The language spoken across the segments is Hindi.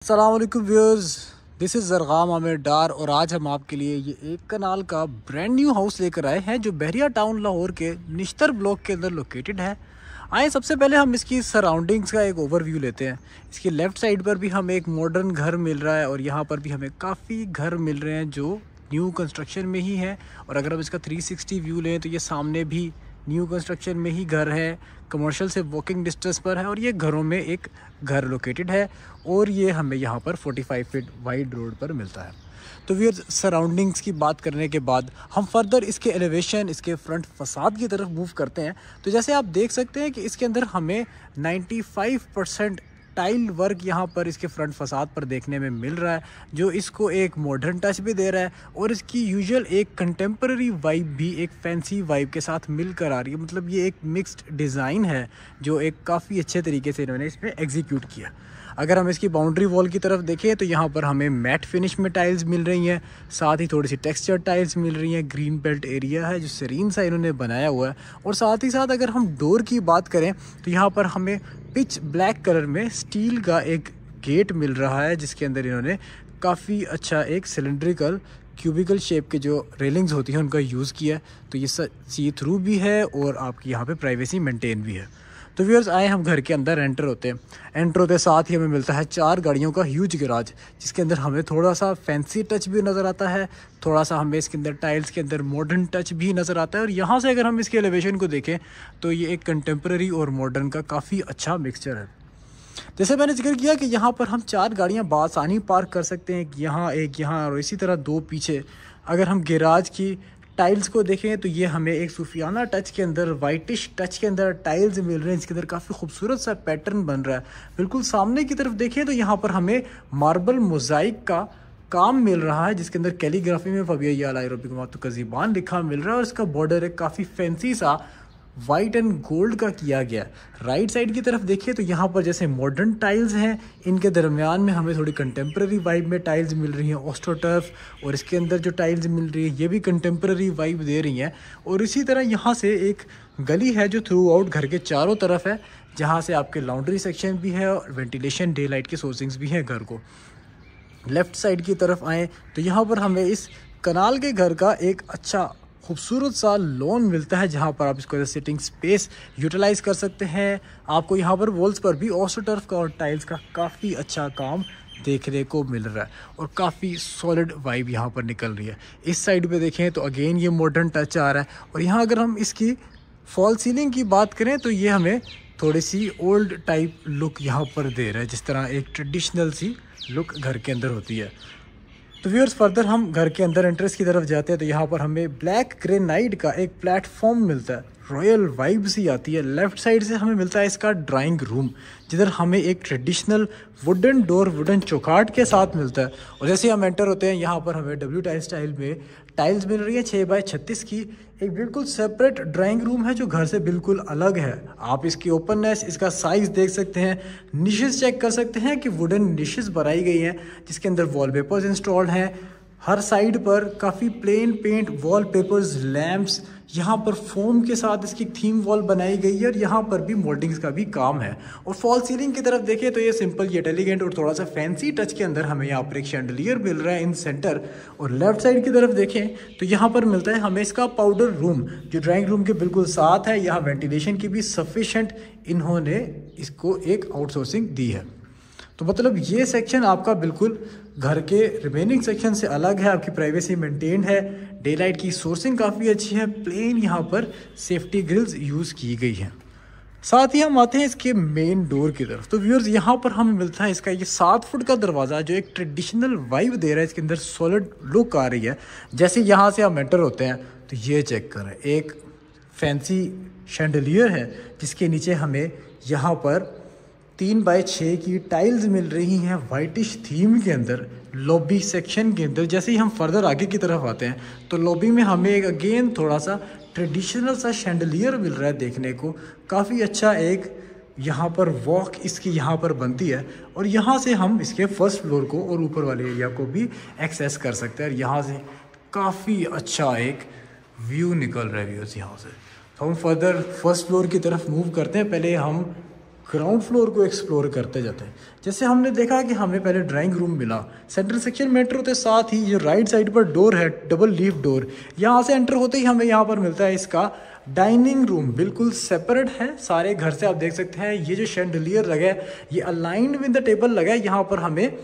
अस्सलाम वालेकुम व्यूअर्स, दिस इज़ ज़रग़ाम आमिर डार और आज हम आपके लिए ये एक कनाल का ब्रांड न्यू हाउस लेकर आए हैं जो बहरिया टाउन लाहौर के निश्तर ब्लॉक के अंदर लोकेटेड है। आए सबसे पहले हम इसकी सराउंडिंग्स का एक ओवरव्यू लेते हैं। इसकी लेफ़्ट साइड पर भी हमें एक मॉडर्न घर मिल रहा है और यहाँ पर भी हमें काफ़ी घर मिल रहे हैं जो न्यू कंस्ट्रक्शन में ही है। और अगर हम इसका 360 व्यू लें तो ये सामने भी न्यू कंस्ट्रक्शन में ही घर है, कमर्शियल से वॉकिंग डिस्टेंस पर है और ये घरों में एक घर लोकेटेड है और ये हमें यहाँ पर 45 फीट वाइड रोड पर मिलता है। तो व्यूअर्स, सराउंडिंग्स की बात करने के बाद हम फर्दर इसके एलिवेशन, इसके फ्रंट फसाद की तरफ मूव करते हैं। तो जैसे आप देख सकते हैं कि इसके अंदर हमें 95% टाइल वर्क यहाँ पर इसके फ्रंट फसाद पर देखने में मिल रहा है जो इसको एक मॉडर्न टच भी दे रहा है और इसकी यूजुअल एक कंटेम्प्रेरी वाइब भी एक फैंसी वाइब के साथ मिलकर आ रही है। मतलब ये एक मिक्स्ड डिज़ाइन है जो एक काफ़ी अच्छे तरीके से इन्होंने इसमें एग्जीक्यूट किया। अगर हम इसकी बाउंड्री वॉल की तरफ देखें तो यहाँ पर हमें मैट फिनिश में टाइल्स मिल रही हैं, साथ ही थोड़ी सी टेक्सचर टाइल्स मिल रही हैं। ग्रीन बेल्ट एरिया है जो सीरीन सा इन्होंने बनाया हुआ है और साथ ही साथ अगर हम डोर की बात करें तो यहाँ पर हमें पिच ब्लैक कलर में स्टील का एक गेट मिल रहा है जिसके अंदर इन्होंने काफ़ी अच्छा एक सिलेंड्रिकल क्यूबिकल शेप के जो रेलिंग्स होती हैं उनका यूज़ किया है। तो ये सी थ्रू भी है और आपकी यहाँ पे प्राइवेसी मेंटेन भी है। तो व्यूअर्स, आए हम घर के अंदर एंटर होते साथ ही हमें मिलता है 4 गाड़ियों का ह्यूज गैराज जिसके अंदर हमें थोड़ा सा फैंसी टच भी नज़र आता है, थोड़ा सा हमें इसके अंदर टाइल्स के अंदर मॉडर्न टच भी नज़र आता है। और यहाँ से अगर हम इसके एलिवेशन को देखें तो ये एक कंटेम्प्रेरी और मॉडर्न का काफ़ी अच्छा मिक्सचर है। जैसे मैंने जिक्र किया कि यहाँ पर हम 4 गाड़ियाँ बासानी पार्क कर सकते हैं, एक यहाँ और इसी तरह 2 पीछे। अगर हम गैराज की टाइल्स को देखें तो ये हमें एक सूफियाना टच के अंदर, वाइटिश टच के अंदर टाइल्स मिल रहे हैं जिसके अंदर काफ़ी खूबसूरत सा पैटर्न बन रहा है। बिल्कुल सामने की तरफ देखें तो यहाँ पर हमें मार्बल मोज़ाइक का काम मिल रहा है जिसके अंदर कैलीग्राफी में फ़बिया का ज़बान लिखा मिल रहा है और इसका बॉर्डर एक काफ़ी फैंसी सा वाइट एंड गोल्ड का किया गया। राइट साइड की तरफ देखिए तो यहाँ पर जैसे मॉडर्न टाइल्स हैं, इनके दरमियान में हमें थोड़ी कंटेम्प्रेरी वाइब में टाइल्स मिल रही हैं ऑस्ट्रोटर्फ, और इसके अंदर जो टाइल्स मिल रही है ये भी कंटेम्प्रेरी वाइब दे रही हैं। और इसी तरह यहाँ से एक गली है जो थ्रू आउट घर के चारों तरफ है जहाँ से आपके लॉन्ड्री सेक्शन भी है और वेंटिलेशन, डे लाइट के सोर्सिंग्स भी हैं घर को। लेफ़्ट साइड की तरफ आएँ तो यहाँ पर हमें इस कनाल के घर का एक अच्छा खूबसूरत सा लॉन मिलता है जहाँ पर आप इसको सिटिंग स्पेस यूटिलाइज़ कर सकते हैं। आपको यहाँ पर वॉल्स पर भी ऑस्ट्रोटर्फ का और टाइल्स का काफ़ी अच्छा काम देखने को मिल रहा है और काफ़ी सॉलिड वाइब यहाँ पर निकल रही है। इस साइड पे देखें तो अगेन ये मॉडर्न टच आ रहा है और यहाँ अगर हम इसकी फॉल सीलिंग की बात करें तो ये हमें थोड़ी सी ओल्ड टाइप लुक यहाँ पर दे रहा है, जिस तरह एक ट्रेडिशनल सी लुक घर के अंदर होती है। तो व्यूअर्स, फर्दर हम घर के अंदर एंट्रेंस की तरफ जाते हैं तो यहाँ पर हमें ब्लैक ग्रेनाइट का एक प्लेटफॉर्म मिलता है, रॉयल वाइब सी आती है। लेफ़्ट साइड से हमें मिलता है इसका ड्राइंग रूम जिधर हमें एक ट्रेडिशनल वुडन डोर, वुडन चौखाट के साथ मिलता है। और जैसे हम एंटर होते हैं यहाँ पर हमें डब्ल्यू टाइल स्टाइल में टाइल्स मिल रही है 6x36 की। एक बिल्कुल सेपरेट ड्राइंग रूम है जो घर से बिल्कुल अलग है। आप इसकी ओपननेस, इसका साइज़ देख सकते हैं, निशेस चेक कर सकते हैं कि वुडन निशेस बनाई गई हैं जिसके अंदर वॉलपेपर्स इंस्टॉल्ड हैं। हर साइड पर काफ़ी प्लेन पेंट वॉलपेपर्स, लैम्प्स, यहाँ पर फोम के साथ इसकी थीम वॉल बनाई गई है और यहाँ पर भी मोल्डिंग्स का भी काम है। और फॉल सीलिंग की तरफ देखें तो ये सिंपल येट एलिगेंट और थोड़ा सा फैंसी टच के अंदर हमें यहाँ पर एक शैंडलियर मिल रहा है इन सेंटर। और लेफ्ट साइड की तरफ देखें तो यहाँ पर मिलता है हमें इसका पाउडर रूम जो ड्राइंग रूम के बिल्कुल साथ है। यहाँ वेंटिलेशन की भी सफिशेंट इन्होंने इसको एक आउटसोर्सिंग दी है। तो मतलब ये सेक्शन आपका बिल्कुल घर के रिमेनिंग सेक्शन से अलग है, आपकी प्राइवेसी मेंटेन है, डे लाइट की सोर्सिंग काफ़ी अच्छी है, प्लेन यहाँ पर सेफ्टी ग्रिल्स यूज़ की गई हैं। साथ ही हम आते हैं इसके मेन डोर की तरफ। तो व्यूअर्स, यहाँ पर हमें मिलता है इसका ये 7 फुट का दरवाज़ा जो एक ट्रेडिशनल वाइब दे रहा है, इसके अंदर सॉलिड लुक आ रही है। जैसे यहाँ से हम एंटर होते हैं तो ये चेक करें, एक फैंसी शैंडलियर है जिसके नीचे हमें यहाँ पर 3x6 की टाइल्स मिल रही हैं वाइटिश थीम के अंदर। लॉबी सेक्शन के अंदर जैसे ही हम फर्दर आगे की तरफ आते हैं तो लॉबी में हमें एक अगेन थोड़ा सा ट्रेडिशनल सा शैंडलियर मिल रहा है देखने को। काफ़ी अच्छा एक यहाँ पर वॉक इसकी यहाँ पर बनती है और यहाँ से हम इसके फर्स्ट फ्लोर को और ऊपर वाले एरिया को भी एक्सेस कर सकते हैं। और यहाँ से काफ़ी अच्छा एक व्यू निकल रहा है व्यूअर्स यहाँ से। तो हम फर्दर फर्स्ट फ्लोर की तरफ मूव करते हैं। पहले हम ग्राउंड फ्लोर को एक्सप्लोर करते जाते हैं। जैसे हमने देखा कि हमें पहले ड्राइंग रूम मिला, सेंट्रल सेक्शन में एंटर होते साथ ही जो राइट साइड पर डोर है, डबल लीफ डोर, यहाँ से एंटर होते ही हमें यहाँ पर मिलता है इसका डाइनिंग रूम। बिल्कुल सेपरेट है सारे घर से, आप देख सकते हैं ये जो शैंडलियर लगा है ये अलाइंड विद द टेबल लगा है। यहाँ पर हमें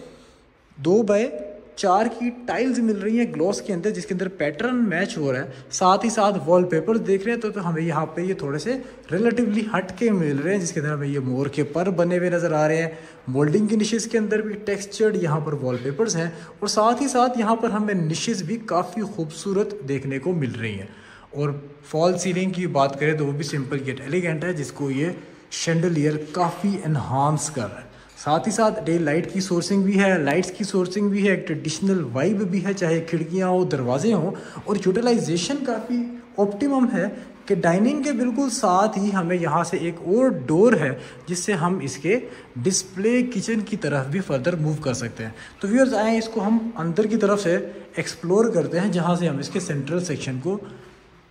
2x4 की टाइल्स मिल रही हैं ग्लॉस के अंदर, जिसके अंदर पैटर्न मैच हो रहा है। साथ ही साथ वॉलपेपर्स देख रहे हैं तो हमें यहाँ पे ये थोड़े से रिलेटिवली हट के मिल रहे हैं, जिसके अंदर हमें ये मोर के पर बने हुए नज़र आ रहे हैं। मोल्डिंग की निशेज़ के अंदर भी टेक्सचर्ड यहाँ पर वॉलपेपर्स हैं, और साथ ही साथ यहाँ पर हमें निशेज़ भी काफ़ी खूबसूरत देखने को मिल रही हैं। और फॉल सीलिंग की बात करें तो वो भी सिंपल येट एलिगेंट है, जिसको ये शैंडलियर काफ़ी एनहांस कर रहा है। साथ ही साथ डे लाइट की सोर्सिंग भी है, लाइट्स की सोर्सिंग भी है, एक ट्रेडिशनल वाइब भी है, चाहे खिड़कियाँ हो दरवाजे हों। और यूटिलाइजेशन काफ़ी ऑप्टिमम है कि डाइनिंग के बिल्कुल साथ ही हमें यहाँ से एक और डोर है, जिससे हम इसके डिस्प्ले किचन की तरफ भी फर्दर मूव कर सकते हैं। तो व्यूअर्स आए इसको हम अंदर की तरफ से एक्सप्लोर करते हैं, जहाँ से हम इसके सेंट्रल सेक्शन को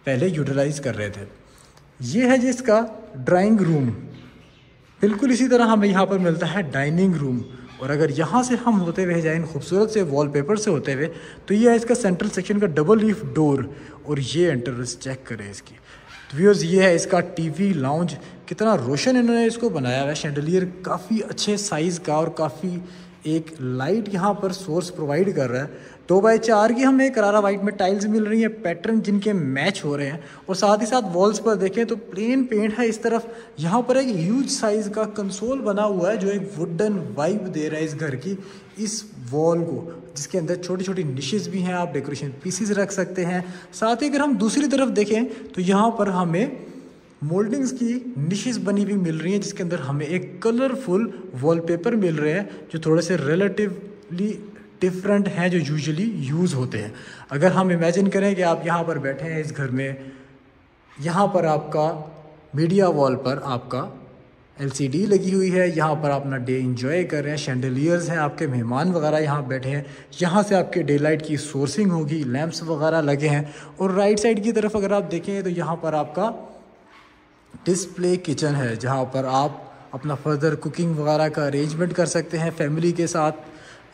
पहले यूटिलाइज कर रहे थे। ये है जिसका ड्राइंग रूम, बिल्कुल इसी तरह हमें यहाँ पर मिलता है डाइनिंग रूम। और अगर यहाँ से हम होते हुए जाए इन खूबसूरत से वॉलपेपर से होते हुए, तो ये है इसका सेंट्रल सेक्शन का डबल लीफ डोर। और ये एंट्रेंस चेक करें इसकी। तो व्यूअर्स ये है इसका टीवी लाउंज, कितना रोशन इन्होंने इसको बनाया हुआ है। शैंडलियर काफ़ी अच्छे साइज़ का और काफ़ी एक लाइट यहाँ पर सोर्स प्रोवाइड कर रहा है। 2x4 की हमें करारा वाइट में टाइल्स मिल रही हैं, पैटर्न जिनके मैच हो रहे हैं। और साथ ही साथ वॉल्स पर देखें तो प्लेन पेंट है इस तरफ। यहाँ पर एक ह्यूज साइज़ का कंसोल बना हुआ है, जो एक वुडन वाइब दे रहा है इस घर की इस वॉल को, जिसके अंदर छोटी छोटी निशेज़ भी हैं, आप डेकोरेशन पीसीज रख सकते हैं। साथ ही अगर हम दूसरी तरफ देखें तो यहाँ पर हमें मोल्डिंग्स की निशेज़ बनी हुई मिल रही हैं, जिसके अंदर हमें एक कलरफुल वॉलपेपर मिल रहे हैं, जो थोड़े से रिलेटिवली डिफरेंट हैं जो यूजुअली यूज़ होते हैं। अगर हम इमेजिन करें कि आप यहाँ पर बैठे हैं इस घर में, यहाँ पर आपका मीडिया वॉल पर आपका LCD लगी हुई है, यहाँ पर अपना डे इंजॉय कर रहे हैं, शैंडलियर्स हैं, आपके मेहमान वगैरह यहाँ बैठे हैं, यहाँ से आपके डे लाइट की सोर्सिंग होगी, लैंप्स वगैरह लगे हैं। और राइट साइड की तरफ अगर आप देखें तो यहाँ पर आपका डिस्प्ले किचन है, जहाँ पर आप अपना फर्दर कुकिंग वगैरह का अरेंजमेंट कर सकते हैं फैमिली के साथ।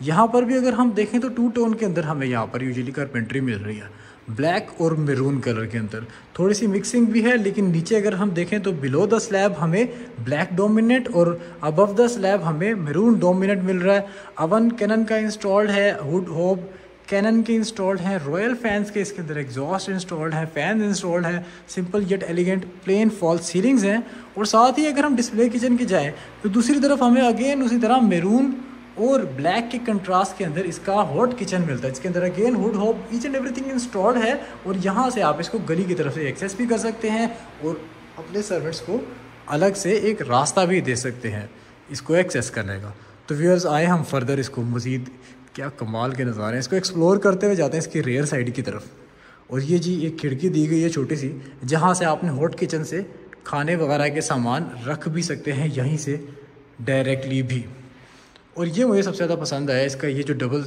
यहाँ पर भी अगर हम देखें तो 2 टोन के अंदर हमें यहाँ पर यूजुअली कारपेंट्री मिल रही है, ब्लैक और मैरून कलर के अंदर। थोड़ी सी मिक्सिंग भी है, लेकिन नीचे अगर हम देखें तो बिलो द स्लैब हमें ब्लैक डोमिनेट और अबव द स्लैब हमें मैरून डोमिनेट मिल रहा है। अवन कैनन का इंस्टॉल्ड है, हुड होब कैनन के इंस्टॉल्ड हैं, रॉयल फैंस के इसके अंदर एग्जॉस्ट इंस्टॉल्ड है, फैन इंस्टॉल्ड है, simple yet elegant plain fall ceilings हैं। और साथ ही अगर हम डिस्प्ले किचन की जाएँ तो दूसरी तरफ हमें अगेन उसी तरह मैरून और ब्लैक के कंट्रास्ट के अंदर इसका हॉट किचन मिलता है, जिसके अंदर अगेन हुड होब ईच एंड एवरीथिंग इंस्टॉल्ड है। और यहाँ से आप इसको गली की तरफ से एक्सेस भी कर सकते हैं और अपने सर्वेंट्स को अलग से एक रास्ता भी दे सकते हैं इसको एक्सेस करने का। तो व्यूअर्स आए हम फर्दर इसको मज़ीद, क्या कमाल के नज़ारे हैं, इसको एक्सप्लोर करते हुए जाते हैं इसकी रेयर साइड की तरफ। और ये जी एक खिड़की दी गई है छोटी सी, जहाँ से आपने हॉट किचन से खाने वगैरह के सामान रख भी सकते हैं यहीं से डायरेक्टली भी। और ये मुझे सबसे ज़्यादा पसंद आया, इसका ये जो डबल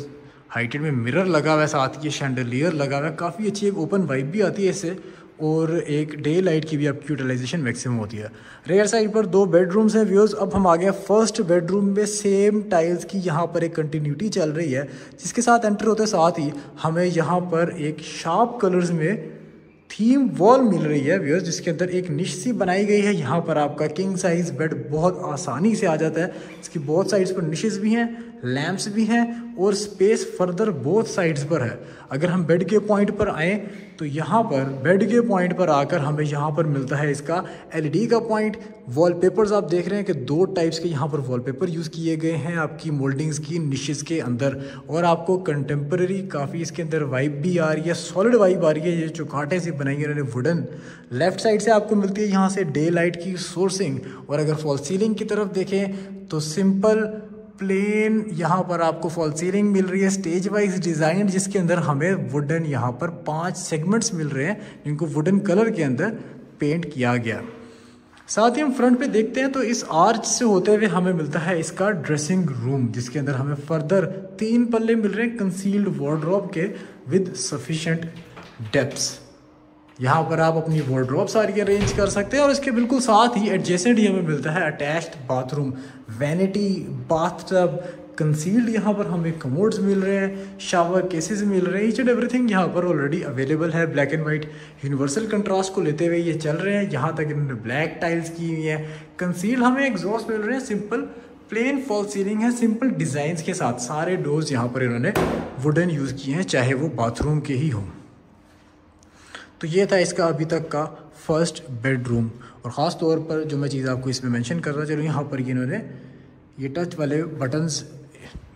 हाइटेड में मिरर लगा हुआ है, साथ ये शैंडलियर लगा हुआ है, काफ़ी अच्छी एक ओपन वाइब भी आती है इससे। और एक डे लाइट की भी आपकी यूटिलाइजेशन मैक्सिमम होती है। रेयर साइड पर 2 बेडरूम्स हैं व्यूअर्स। अब हम आ गए फर्स्ट बेडरूम में, सेम टाइल्स की यहाँ पर एक कंटिन्यूटी चल रही है, जिसके साथ एंटर होते साथ ही हमें यहाँ पर एक शार्प कलर्स में थीम वॉल मिल रही है व्यूअर्स, जिसके अंदर एक निश सी बनाई गई है। यहाँ पर आपका किंग साइज बेड बहुत आसानी से आ जाता है। इसकी बोथ साइड्स पर निशेस भी हैं, लैंप्स भी हैं और स्पेस फर्दर बोथ साइड्स पर है। अगर हम बेड के पॉइंट पर आएँ तो यहाँ पर बेड के पॉइंट पर आकर हमें यहाँ पर मिलता है इसका LED का पॉइंट। वॉलपेपर्स आप देख रहे हैं कि 2 टाइप्स के यहाँ पर वॉलपेपर यूज़ किए गए हैं आपकी मोल्डिंग्स की निशेस के अंदर। और आपको कंटेम्प्रेरी काफ़ी इसके अंदर वाइब भी आ रही है, सॉलिड वाइब आ रही है। ये चौकाटे से बनाई है उन्होंने वुडन। लेफ्ट साइड से आपको मिलती है यहाँ से डे लाइट की सोर्सिंग। और अगर फॉल सीलिंग की तरफ देखें तो सिंपल प्लेन यहाँ पर आपको फॉल सीलिंग मिल रही है, स्टेज वाइज डिज़ाइन, जिसके अंदर हमें वुडन यहाँ पर 5 सेगमेंट्स मिल रहे हैं, जिनको वुडन कलर के अंदर पेंट किया गया। साथ ही हम फ्रंट पे देखते हैं तो इस आर्च से होते हुए हमें मिलता है इसका ड्रेसिंग रूम, जिसके अंदर हमें फर्दर 3 पल्ले मिल रहे हैं कंसील्ड वार्डरोब के विद सफिशिएंट डेप्थ्स। यहाँ पर आप अपनी वार्डरोब सारी अरेंज कर सकते हैं और इसके बिल्कुल साथ ही एडजेसेंट ही हमें मिलता है attached bathroom, vanity, bathtub, concealed यहाँ पर हमें कमोड्स मिल रहे हैं, शावर केसेस मिल रहे हैं। ईच एंड एवरीथिंग यहाँ पर ऑलरेडी अवेलेबल है। Black and white universal contrast को लेते हुए ये चल रहे हैं। यहाँ तक इन्होंने ब्लैक टाइल्स की हुई है। कंसील्ड हमें एग्जॉस्ट मिल रहे हैं, सिंपल प्लेन फॉल सीलिंग है, सिंपल डिज़ाइंस के साथ। सारे डोर्स यहाँ पर इन्होंने वुडन यूज़ किए हैं, चाहे वो बाथरूम के ही हों। तो ये था इसका अभी तक का फर्स्ट बेडरूम। और ख़ास तौर पर जो मैं चीज़ आपको इसमें मेंशन कर रहा चलूँ, यहाँ पर इन्होंने ये टच वाले बटन्स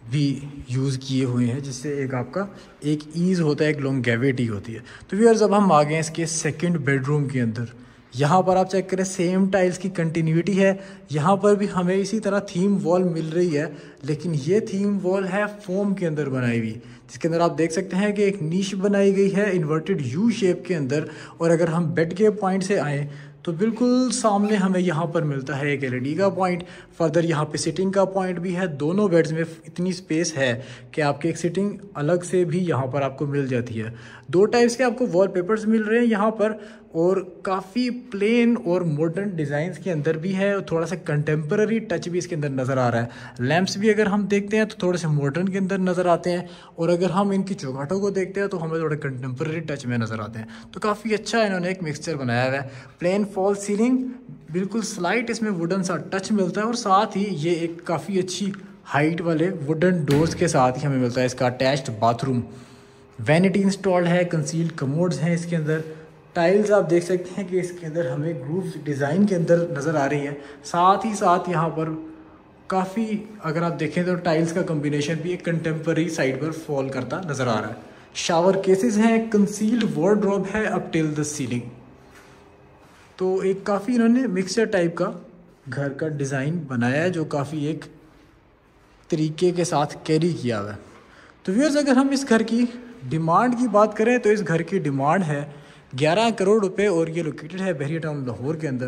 भी यूज़ किए हुए हैं, जिससे एक आपका एक ईज़ होता है, एक लॉन्गेविटी होती है। तो व्यूअर्स अब हम आ गए इसके सेकंड बेडरूम के अंदर। यहाँ पर आप चेक करें, सेम टाइल्स की कंटिन्यूटी है। यहाँ पर भी हमें इसी तरह थीम वॉल मिल रही है, लेकिन ये थीम वॉल है फोम के अंदर बनाई हुई, जिसके अंदर आप देख सकते हैं कि एक नीश बनाई गई है इन्वर्टेड यू शेप के अंदर। और अगर हम बेड के पॉइंट से आएँ तो बिल्कुल सामने हमें यहाँ पर मिलता है एक एलईडी का पॉइंट। फर्दर यहाँ पे सिटिंग का पॉइंट भी है। दोनों बेड्स में इतनी स्पेस है कि आपकी एक सिटिंग अलग से भी यहाँ पर आपको मिल जाती है। 2 टाइप्स के आपको वॉलपेपर्स मिल रहे हैं यहाँ पर, और काफ़ी प्लेन और मॉडर्न डिज़ाइंस के अंदर भी है, और थोड़ा सा कंटेम्पररी टच भी इसके अंदर नज़र आ रहा है। लैंप्स भी अगर हम देखते हैं तो थोड़े से मॉडर्न के अंदर नज़र आते हैं, और अगर हम इनकी चौखटों को देखते हैं तो हमें थोड़े कंटेम्पररी टच में नज़र आते हैं। तो काफ़ी अच्छा इन्होंने एक मिक्सचर बनाया हुआ है। प्लेन फॉल सीलिंग, बिल्कुल स्लाइट इसमें वुडन सा टच मिलता है, और साथ ही ये एक काफ़ी अच्छी हाइट वाले वुडन डोर्स के साथ ही हमें मिलता है इसका अटैच्ड बाथरूम। वैनिटी इंस्टॉल्ड है, कंसील्ड कमोड्स हैं इसके अंदर। टाइल्स आप देख सकते हैं कि इसके अंदर हमें ग्रूव डिज़ाइन के अंदर नज़र आ रही है। साथ ही साथ यहाँ पर काफ़ी अगर आप देखें तो टाइल्स का कम्बिनेशन भी एक कंटेम्पररी साइड पर फॉल करता नज़र आ रहा है। शावर केसेस हैं, कंसील्ड वार्डरोब है अप टिल द सीलिंग। तो एक काफ़ी इन्होंने मिक्सचर टाइप का घर का डिज़ाइन बनाया है, जो काफ़ी एक तरीके के साथ कैरी किया हुआ है। तो व्यूअर्स अगर हम इस घर की डिमांड की बात करें तो इस घर की डिमांड है 11 करोड़ रुपए, और ये लोकेटेड है बहरिया टाउन लाहौर के अंदर।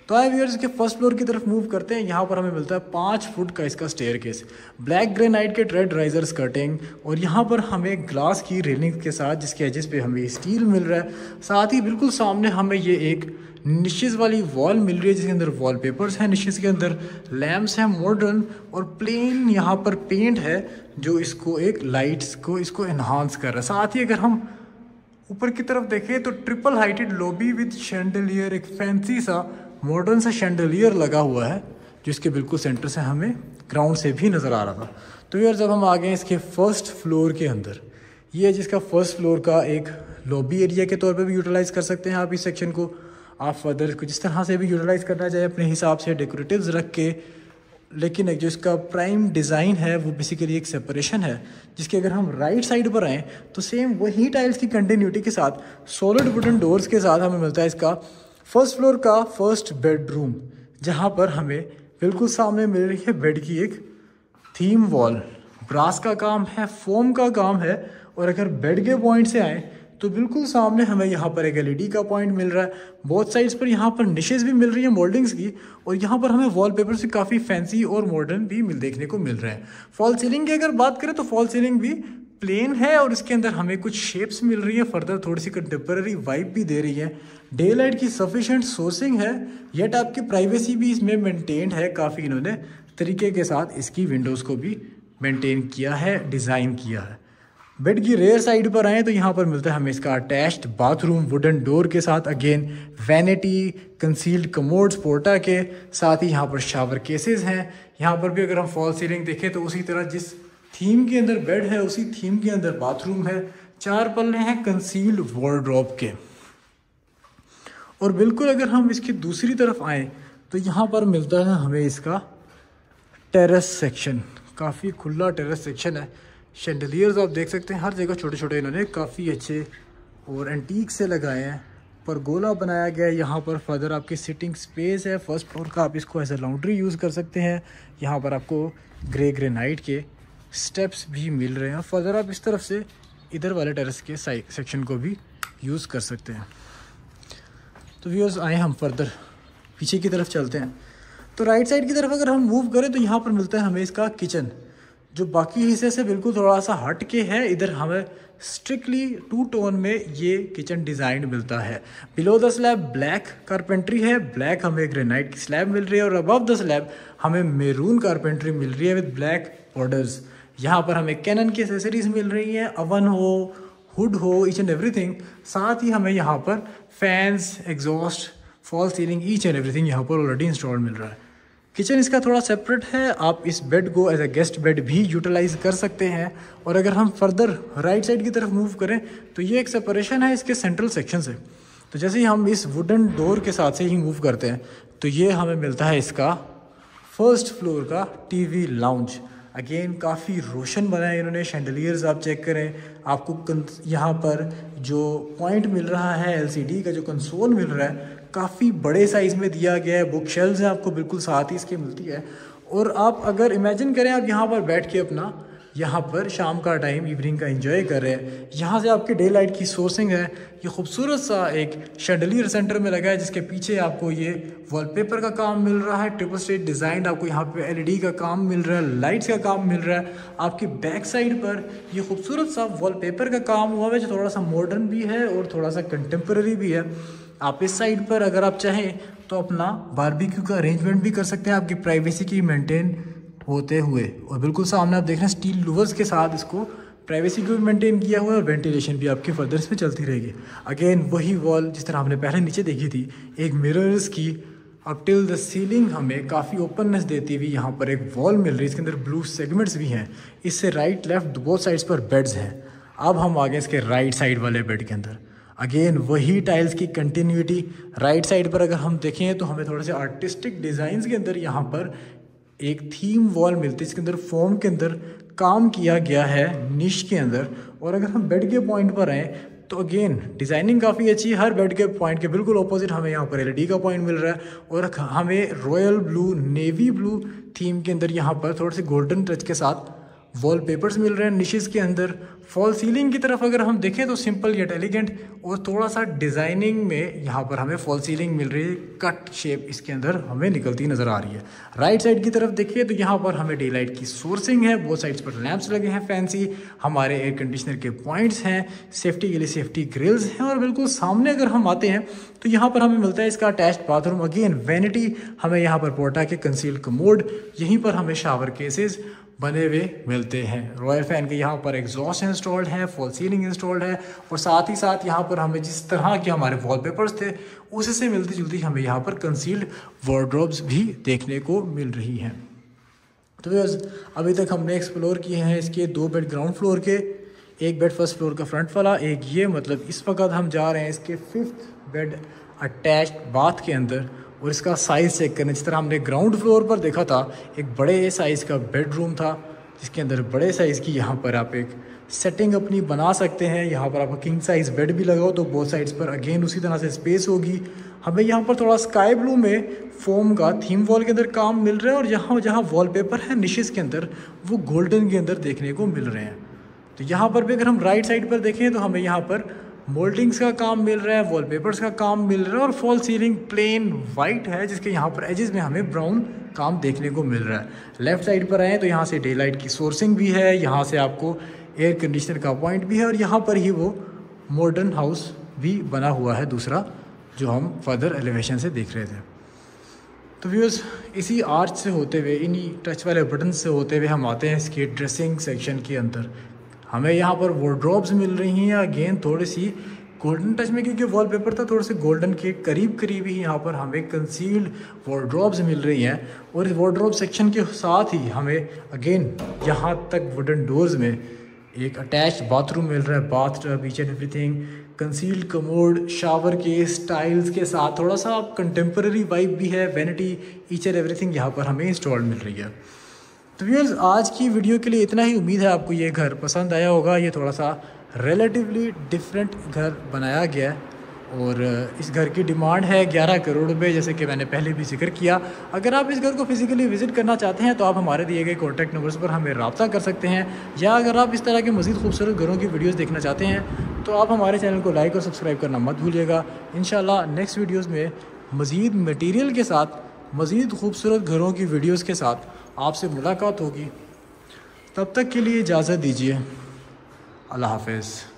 तो आए व्यूअर्स इसके फर्स्ट फ्लोर की तरफ मूव करते हैं। यहाँ पर हमें मिलता है 5 फुट का इसका स्टेयरकेस, ब्लैक ग्रेनाइट के ट्रेड राइजर स्कर्टिंग, और यहाँ पर हमें ग्लास की रेलिंग के साथ जिसके एजेस पे हमें स्टील मिल रहा है। साथ ही बिल्कुल सामने हमें ये एक निशेज़ वाली वॉल मिल रही है, जिसके अंदर वॉलपेपर्स हैं, निशेज़ के अंदर लैम्प्स हैं मॉडर्न, और प्लेन यहाँ पर पेंट है जो इसको एक लाइट्स को इसको इन्हांस कर रहा है। साथ ही अगर हम ऊपर की तरफ देखें तो triple heighted lobby with chandelier, एक फैंसी सा मॉडर्न सा शैंडलियर लगा हुआ है, जिसके बिल्कुल सेंटर से हमें ग्राउंड से भी नज़र आ रहा था। तो यार जब हम आ गए इसके फर्स्ट फ्लोर के अंदर, ये है जिसका फर्स्ट फ्लोर का एक लॉबी एरिया के तौर पे भी यूटिलाइज़ कर सकते हैं आप इस सेक्शन को। आप फर्दर इसको जिस तरह से भी यूटिलाइज़ करना चाहे अपने हिसाब से, डेकोरेटिव्स रख के, लेकिन जो इसका प्राइम डिज़ाइन है वो बेसिकली एक सेपरेशन है, जिसके अगर हम राइट साइड पर आएँ तो सेम वही टाइल्स की कंटिन्यूटी के साथ सॉलिड वुडन डोर्स के साथ हमें मिलता है इसका फर्स्ट फ्लोर का फर्स्ट बेडरूम, जहाँ पर हमें बिल्कुल सामने मिल रही है बेड की एक थीम वॉल। ब्रास का काम है, फोम का काम है, और अगर बेड के पॉइंट से आएँ तो बिल्कुल सामने हमें यहाँ पर एक एलईडी का पॉइंट मिल रहा है। बोथ साइड्स पर यहाँ पर निशेज़ भी मिल रही है मोल्डिंग्स की, और यहाँ पर हमें वॉलपेपर्स भी काफ़ी फैंसी और मॉडर्न भी देखने को मिल रहे हैं। फॉल सीलिंग की अगर बात करें तो फॉल सीलिंग भी प्लेन है, और इसके अंदर हमें कुछ शेप्स मिल रही है, फर्दर थोड़ी सी कंटेम्पररी वाइब भी दे रही है। डे लाइट की सफिशेंट सोर्सिंग है, येट आपकी प्राइवेसी भी इसमें मेंटेन्ड है। काफ़ी इन्होंने तरीके के साथ इसकी विंडोज़ को भी मेंटेन किया है, डिज़ाइन किया है। बेड की रेयर साइड पर आएँ तो यहाँ पर मिलता है हमें इसका अटैच्ड बाथरूम वुडन डोर के साथ, अगेन वैनिटी, कंसील्ड कमोड्स पोर्टा के साथ ही यहाँ पर शावर केसेस हैं। यहाँ पर भी अगर हम फॉल सीलिंग देखें तो उसी तरह जिस थीम के अंदर बेड है उसी थीम के अंदर बाथरूम है। 4 पल्ले हैं कंसील्ड वार्डरोब के। और बिल्कुल अगर हम इसकी दूसरी तरफ आएँ तो यहाँ पर मिलता है हमें इसका टेरेस सेक्शन, काफ़ी खुला टेरेस सेक्शन है। शैंडलियर्स आप देख सकते हैं हर जगह छोटे छोटे इन्होंने काफ़ी अच्छे और एंटीक से लगाए हैं। परगोला बनाया गया है यहाँ पर। फर्दर आपकी सिटिंग स्पेस है फर्स्ट फ्लोर का, आप इसको एज ए लॉन्ड्री यूज़ कर सकते हैं। यहाँ पर आपको ग्रे ग्रेनाइट के स्टेप्स भी मिल रहे हैं। फर्दर आप इस तरफ से इधर वाले टेरेस के सेक्शन को भी यूज़ कर सकते हैं। तो व्यूअर्स आए हम फर्दर पीछे की तरफ चलते हैं। तो राइट साइड की तरफ अगर हम मूव करें तो यहाँ पर मिलता है हमें इसका किचन, जो बाकी हिस्से से बिल्कुल थोड़ा सा हट के है। इधर हमें स्ट्रिक्टली 2 टोन में ये किचन डिज़ाइन मिलता है। Below the slab black carpentry है, ब्लैक हमें ग्रेनाइट की स्लैब मिल रही है और अबव द स्लैब हमें मेरून कारपेंट्री मिल रही है विद ब्लैक बॉर्डर्स। यहाँ पर हमें कैनन की एसेसरीज मिल रही हैं, अवन हो, हुड हो, ईच एंड एवरीथिंग। साथ ही हमें यहाँ पर fans, exhaust, fall ceiling, each and everything यहाँ पर ऑलरेडी इंस्टॉल मिल रहा है। किचन इसका थोड़ा सेपरेट है, आप इस बेड को एज अ गेस्ट बेड भी यूटिलाइज कर सकते हैं। और अगर हम फर्दर राइट साइड की तरफ मूव करें तो ये एक सेपरेशन है इसके सेंट्रल सेक्शन से। तो जैसे ही हम इस वुडन डोर के साथ से ही मूव करते हैं तो ये हमें मिलता है इसका फर्स्ट फ्लोर का टीवी लाउंज। अगेन काफ़ी रोशन बना है इन्होंने, शैंडलियर्स आप चेक करें, आपको यहाँ पर जो पॉइंट मिल रहा है एलसीडी का, जो कंसोल मिल रहा है काफ़ी बड़े साइज़ में दिया गया है। बुक शेल्व्स हैं आपको बिल्कुल साथ ही इसके मिलती है। और आप अगर इमेजिन करें आप यहाँ पर बैठ के अपना यहाँ पर शाम का टाइम, इवनिंग का एंजॉय कर रहे हैं, यहाँ से आपके डे लाइट की सोर्सिंग है। ये खूबसूरत सा एक शैंडलियर सेंटर में लगा है जिसके पीछे आपको ये वॉलपेपर का काम मिल रहा है, ट्रिपल स्टेट डिज़ाइन, आपको यहाँ पे एलईडी का काम मिल रहा है, लाइट्स का काम मिल रहा है। आपकी बैक साइड पर ये खूबसूरत सा वॉलपेपर का काम हुआ है जो थोड़ा सा मॉडर्न भी है और थोड़ा सा कंटेम्प्रेरी भी है। आप इस साइड पर अगर आप चाहें तो अपना बारबेक्यू का अरेंजमेंट भी कर सकते हैं आपकी प्राइवेसी की मेंटेन होते हुए। और बिल्कुल सामने आप देख रहे हैं स्टील लूवर्स के साथ इसको प्राइवेसी को भी मेंटेन किया हुआ है और वेंटिलेशन भी आपकी फर्दर इसमें चलती रहेगी। अगेन वही वॉल जिस तरह हमने पहले नीचे देखी थी, एक मिरर्स की अप टिल द सीलिंग हमें काफ़ी ओपननेस देती हुई यहाँ पर एक वॉल मिल रही है। इसके अंदर ब्लू सेगमेंट्स भी हैं। इससे राइट लेफ्ट बोथ साइड्स पर बेड्स हैं। अब हम आ गए इसके राइट साइड वाले बेड के अंदर। अगेन वही टाइल्स की कंटिन्यूटी। राइट साइड पर अगर हम देखें तो हमें थोड़े से आर्टिस्टिक डिज़ाइंस के अंदर यहाँ पर एक थीम वॉल मिलती है। इसके अंदर फोम के अंदर काम किया गया है निश के अंदर। और अगर हम बेड के पॉइंट पर आएँ तो अगेन डिज़ाइनिंग काफ़ी अच्छी है। हर बेड के पॉइंट के बिल्कुल ऑपोजिट हमें यहाँ पर एलईडी का पॉइंट मिल रहा है और हमें royal blue, navy blue theme के अंदर यहाँ पर थोड़े से गोल्डन टच के साथ वॉलपेपर्स मिल रहे हैं निशेस के अंदर। फॉल सीलिंग की तरफ अगर हम देखें तो सिंपल येट एलिगेंट और थोड़ा सा डिज़ाइनिंग में यहाँ पर हमें फॉल सीलिंग मिल रही है। कट शेप इसके अंदर हमें निकलती नज़र आ रही है। राइट साइड की तरफ देखिए तो यहाँ पर हमें डे लाइट की सोर्सिंग है, बोथ साइड्स पर लैंप्स लगे हैं फैंसी, हमारे एयर कंडीशनर के पॉइंट्स हैं, सेफ्टी के लिए सेफ्टी ग्रिल्स हैं। और बिल्कुल सामने अगर हम आते हैं तो यहाँ पर हमें मिलता है इसका अटैच्ड बाथरूम। अगेन वैनिटी, हमें यहाँ पर पोर्टा के कंसील्ड कमोड, यहीं पर हमें शावर केसेस बने हुए मिलते हैं। रॉयल फैन के यहाँ पर एग्जॉस्ट इंस्टॉल्ड है, फॉल सीलिंग इंस्टॉल्ड है और साथ ही साथ यहाँ पर हमें जिस तरह के हमारे वॉलपेपर्स थे उससे मिलती जुलती हमें यहाँ पर कंसील्ड वार्डरोब्स भी देखने को मिल रही हैं। तो अभी तक हमने एक्सप्लोर किए हैं इसके 2 बेड ग्राउंड फ्लोर के, एक बेड फर्स्ट फ्लोर का फ्रंट वाला, एक ये, मतलब इस वक्त हम जा रहे हैं इसके 5th बेड अटैच्ड बाथ के अंदर। और इसका साइज़ चेक करने, जिस तरह हमने ग्राउंड फ्लोर पर देखा था एक बड़े साइज़ का बेडरूम था जिसके अंदर बड़े साइज़ की यहाँ पर आप एक सेटिंग अपनी बना सकते हैं। यहाँ पर आपका किंग साइज़ बेड भी लगाओ तो बोथ साइड्स पर अगेन उसी तरह से स्पेस होगी। हमें यहाँ पर थोड़ा स्काई ब्लू में फोम का थीम वॉल के अंदर काम मिल रहा है और यहाँ जहाँ वॉलपेपर है निशेस के अंदर वो गोल्डन के अंदर देखने को मिल रहे हैं। तो यहाँ पर भी अगर हम राइट साइड पर देखें तो हमें यहाँ पर मोल्डिंग्स का काम मिल रहा है, वॉलपेपर्स का काम मिल रहा है और फॉल सीलिंग प्लेन वाइट है जिसके यहाँ पर एजेस में हमें ब्राउन काम देखने को मिल रहा है। लेफ्ट साइड पर आए तो यहाँ से डे लाइट की सोर्सिंग भी है, यहाँ से आपको एयर कंडीशनर का पॉइंट भी है और यहाँ पर ही वो मॉडर्न हाउस भी बना हुआ है दूसरा जो हम फर्दर एलिवेशन से देख रहे थे। तो व्यूअर्स इसी आर्च से होते हुए, इन्हीं टच वाले बटन से होते हुए हम आते हैं इसके ड्रेसिंग सेक्शन के अंदर। हमें यहाँ पर वार्डरोब्स मिल रही हैं अगेन थोड़ी सी गोल्डन टच में, क्योंकि वॉलपेपर था थोड़े से गोल्डन के करीब ही यहाँ पर हमें कंसील्ड वार्डरोब्स मिल रही हैं। और इस वार्डरोब सेक्शन के साथ ही हमें अगेन यहाँ तक वुडन डोर्स में एक अटैच्ड बाथरूम मिल रहा है, bath tub, each and everything, concealed commode, shower के स्टाइल्स के साथ थोड़ा सा कंटेम्प्रेरी वाइब भी है, वैनिटी, ईच एंड एवरीथिंग यहाँ पर हमें इंस्टॉल मिल रही है। तो व्यूअर्स आज की वीडियो के लिए इतना ही। उम्मीद है आपको ये घर पसंद आया होगा। ये थोड़ा सा रिलेटिवली डिफरेंट घर बनाया गया है और इस घर की डिमांड है 11 करोड़ रुपए, जैसे कि मैंने पहले भी जिक्र किया। अगर आप इस घर को फिजिकली विजिट करना चाहते हैं तो आप हमारे दिए गए कॉन्टैक्ट नंबर्स पर हमें रब्ता कर सकते हैं, या अगर आप इस तरह के मज़ीद खूबसूरत घरों की वीडियोस देखना चाहते हैं तो आप हमारे चैनल को लाइक और सब्सक्राइब करना मत भूलिएगा। इंशाल्लाह नेक्स्ट वीडियोज़ में मज़ीद मटीरियल के साथ, मज़ीद खूबसूरत घरों की वीडियोज़ के साथ आपसे मुलाकात होगी। तब तक के लिए इजाज़त दीजिए। अल्लाह हाफ़िज़।